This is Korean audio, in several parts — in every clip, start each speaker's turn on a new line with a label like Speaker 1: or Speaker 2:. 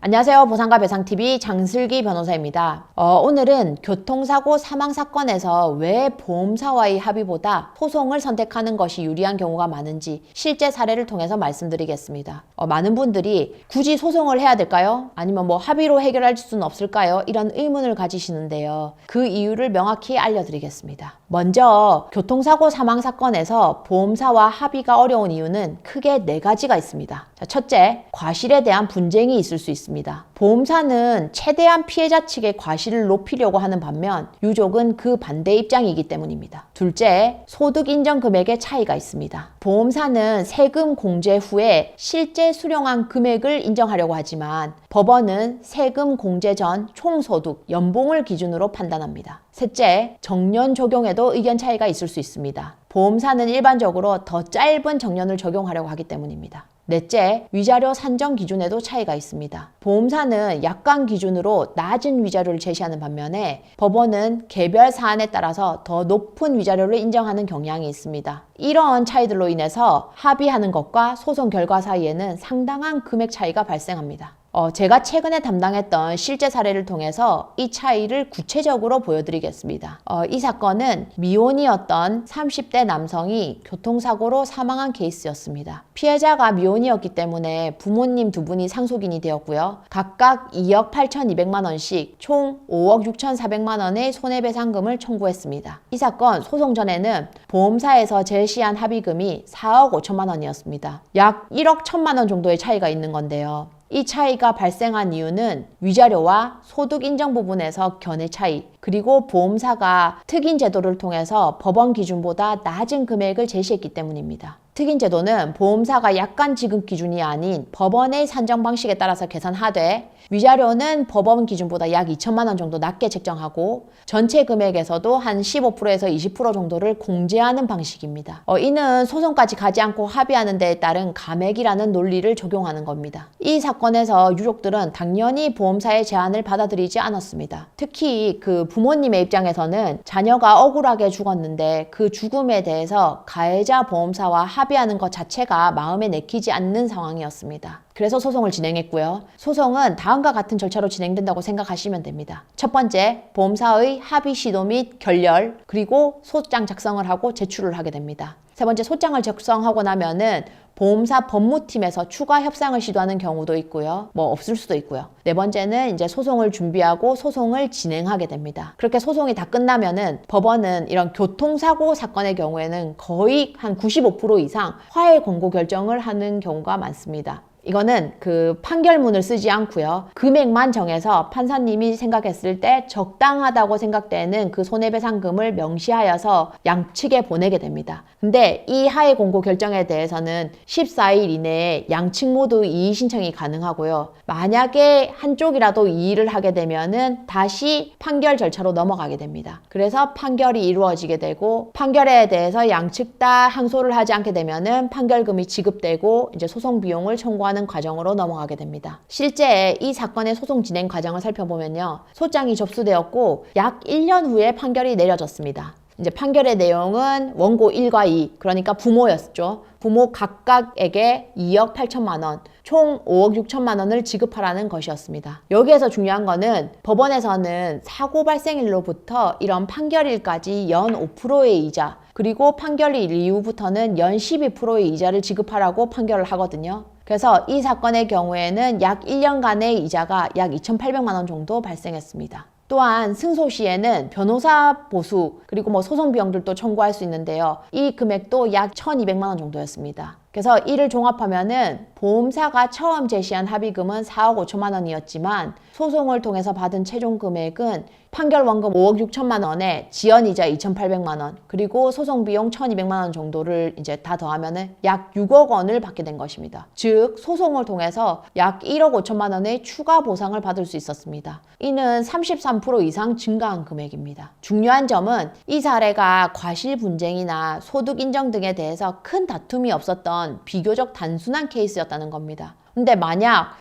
Speaker 1: 안녕하세요. 보상가 배상TV 장슬기 변호사입니다. 오늘은 교통사고 사망사건에서 왜 보험사와의 합의보다 소송을 선택하는 것이 유리한 경우가 많은지 실제 사례를 통해서 말씀드리겠습니다. 많은 분들이 굳이 소송을 해야 될까요? 아니면 합의로 해결할 수는 없을까요? 이런 의문을 가지시는데요. 그 이유를 명확히 알려드리겠습니다. 먼저 교통사고 사망사건에서 보험사와 합의가 어려운 이유는 크게 4가지가 있습니다. 첫째, 과실에 대한 분쟁이 있을 수 있습니다. 보험사는 최대한 피해자 측의 과실을 높이려고 하는 반면 유족은 그 반대 입장이기 때문입니다. 둘째, 소득 인정 금액의 차이가 있습니다. 보험사는 세금 공제 후에 실제 수령한 금액을 인정하려고 하지만 법원은 세금 공제 전 총소득, 연봉을 기준으로 판단합니다. 셋째, 정년 적용에도 의견 차이가 있을 수 있습니다. 보험사는 일반적으로 더 짧은 정년을 적용하려고 하기 때문입니다. 넷째, 위자료 산정 기준에도 차이가 있습니다. 보험사는 약관 기준으로 낮은 위자료를 제시하는 반면에 법원은 개별 사안에 따라서 더 높은 위자료를 인정하는 경향이 있습니다. 이러한 차이들로 인해서 합의하는 것과 소송 결과 사이에는 상당한 금액 차이가 발생합니다. 제가 최근에 담당했던 실제 사례를 통해서 이 차이를 구체적으로 보여드리겠습니다. 이 사건은 미혼이었던 30대 남성이 교통사고로 사망한 케이스였습니다. 피해자가 미혼이었기 때문에 부모님 두 분이 상속인이 되었고요. 각각 2억 8,200만 원씩 총 5억 6,400만 원의 손해배상금을 청구했습니다. 이 사건 소송 전에는 보험사에서 제시한 합의금이 4억 5천만 원이었습니다. 약 1억 1천만 원 정도의 차이가 있는 건데요. 이 차이가 발생한 이유는 위자료와 소득 인정 부분에서 견해 차이, 그리고 보험사가 특인 제도를 통해서 법원 기준보다 낮은 금액을 제시했기 때문입니다. 특인 제도는 보험사가 약관 지급 기준이 아닌 법원의 산정 방식에 따라서 계산하되 위자료는 법원 기준보다 약 2천만 원 정도 낮게 책정하고 전체 금액에서도 한 15%에서 20% 정도를 공제하는 방식입니다. 이는 소송까지 가지 않고 합의하는 데에 따른 감액이라는 논리를 적용하는 겁니다. 이 사건에서 유족들은 당연히 보험사의 제안을 받아들이지 않았습니다. 특히 그 부모님의 입장에서는 자녀가 억울하게 죽었는데 그 죽음에 대해서 가해자 보험사와 합의하는 것 자체가 마음에 내키지 않는 상황이었습니다. 그래서 소송을 진행했고요. 소송은 다음과 같은 절차로 진행된다고 생각하시면 됩니다. 첫 번째, 보험사의 합의 시도 및 결렬, 그리고 소장 작성을 하고 제출을 하게 됩니다. 세 번째, 소장을 작성하고 나면은 보험사 법무팀에서 추가 협상을 시도하는 경우도 있고요. 없을 수도 있고요. 네 번째는 이제 소송을 준비하고 소송을 진행하게 됩니다. 그렇게 소송이 다 끝나면은 법원은 이런 교통사고 사건의 경우에는 거의 한 95% 이상 화해 권고 결정을 하는 경우가 많습니다. 이거는 그 판결문을 쓰지 않고요. 금액만 정해서 판사님이 생각했을 때 적당하다고 생각되는 그 손해배상금을 명시하여서 양측에 보내게 됩니다. 근데 이 하해 공고 결정에 대해서는 14일 이내에 양측 모두 이의 신청이 가능하고요. 만약에 한쪽이라도 이의를 하게 되면은 다시 판결 절차로 넘어가게 됩니다. 그래서 판결이 이루어지게 되고 판결에 대해서 양측 다 항소를 하지 않게 되면은 판결금이 지급되고 이제 소송 비용을 청구하는 과정으로 넘어가게 됩니다. 실제 이 사건의 소송 진행 과정을 살펴보면요. 소장이 접수되었고 약 1년 후에 판결이 내려졌습니다. 이제 판결의 내용은 원고 1과 2, 그러니까 부모였죠. 부모 각각에게 2억 8천만 원, 총 5억 6천만 원을 지급하라는 것이었습니다. 여기에서 중요한 거는 법원에서는 사고 발생일로부터 이런 판결일까지 연 5%의 이자, 그리고 판결일 이후부터는 연 12%의 이자를 지급하라고 판결을 하거든요. 그래서 이 사건의 경우에는 약 1년간의 이자가 약 2,800만 원 정도 발생했습니다. 또한 승소 시에는 변호사 보수 그리고 소송 비용들도 청구할 수 있는데요. 이 금액도 약 1,200만 원 정도였습니다. 그래서 이를 종합하면은 보험사가 처음 제시한 합의금은 4억 5천만 원이었지만 소송을 통해서 받은 최종 금액은 판결 원금 5억 6천만 원에 지연이자 2,800만 원, 그리고 소송 비용 1,200만 원 정도를 이제 다 더하면은 약 6억 원을 받게 된 것입니다. 즉 소송을 통해서 약 1억 5천만 원의 추가 보상을 받을 수 있었습니다. 이는 33% 이상 증가한 금액입니다. 중요한 점은 이 사례가 과실 분쟁이나 소득 인정 등에 대해서 큰 다툼이 없었던 비교적 단순한 케이스였다는 겁니다. 근데 만약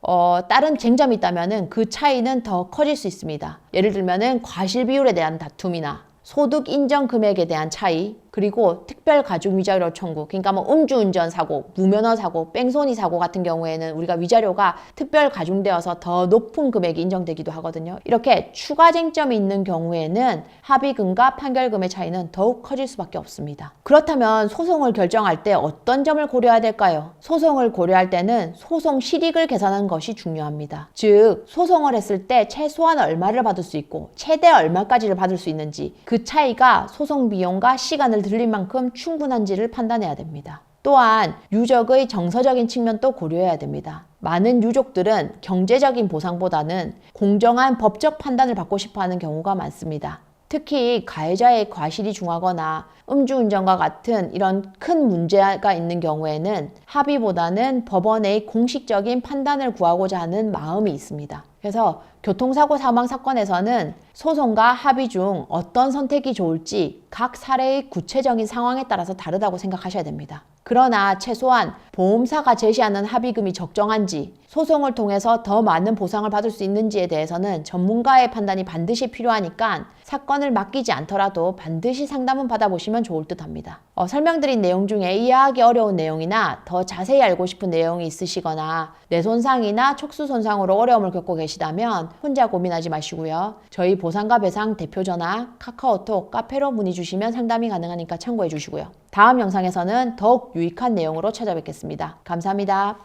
Speaker 1: 다른 쟁점이 있다면은 그 차이는 더 커질 수 있습니다. 예를 들면은 과실 비율에 대한 다툼이나 소득 인정 금액에 대한 차이, 그리고 특별 가중 위자료 청구, 그러니까 뭐 음주운전 사고, 무면허 사고, 뺑소니 사고 같은 경우에는 우리가 위자료가 특별 가중되어서 더 높은 금액이 인정되기도 하거든요. 이렇게 추가 쟁점이 있는 경우에는 합의금과 판결금의 차이는 더욱 커질 수밖에 없습니다. 그렇다면 소송을 결정할 때 어떤 점을 고려해야 될까요? 소송을 고려할 때는 소송 실익을 계산하는 것이 중요합니다. 즉, 소송을 했을 때 최소한 얼마를 받을 수 있고 최대 얼마까지를 받을 수 있는지, 그 차이가 소송 비용과 시간을 들릴 만큼 충분한지를 판단해야 됩니다. 또한 유족의 정서적인 측면도 고려해야 됩니다. 많은 유족들은 경제적인 보상보다는 공정한 법적 판단을 받고 싶어하는 경우가 많습니다. 특히 가해자의 과실이 중하거나 음주운전과 같은 이런 큰 문제가 있는 경우에는 합의보다는 법원의 공식적인 판단을 구하고자 하는 마음이 있습니다. 그래서 교통사고 사망 사건에서는 소송과 합의 중 어떤 선택이 좋을지 각 사례의 구체적인 상황에 따라서 다르다고 생각하셔야 됩니다. 그러나 최소한 보험사가 제시하는 합의금이 적정한지, 소송을 통해서 더 많은 보상을 받을 수 있는지에 대해서는 전문가의 판단이 반드시 필요하니까 사건을 맡기지 않더라도 반드시 상담은 받아보시면 좋을 듯 합니다. 설명드린 내용 중에 이해하기 어려운 내용이나 더 자세히 알고 싶은 내용이 있으시거나 뇌손상이나 척수손상으로 어려움을 겪고 계시다면 혼자 고민하지 마시고요. 저희 보상과 배상 대표 전화, 카카오톡, 카페로 문의 주시면 상담이 가능하니까 참고해 주시고요. 다음 영상에서는 더욱 유익한 내용으로 찾아뵙겠습니다. 감사합니다.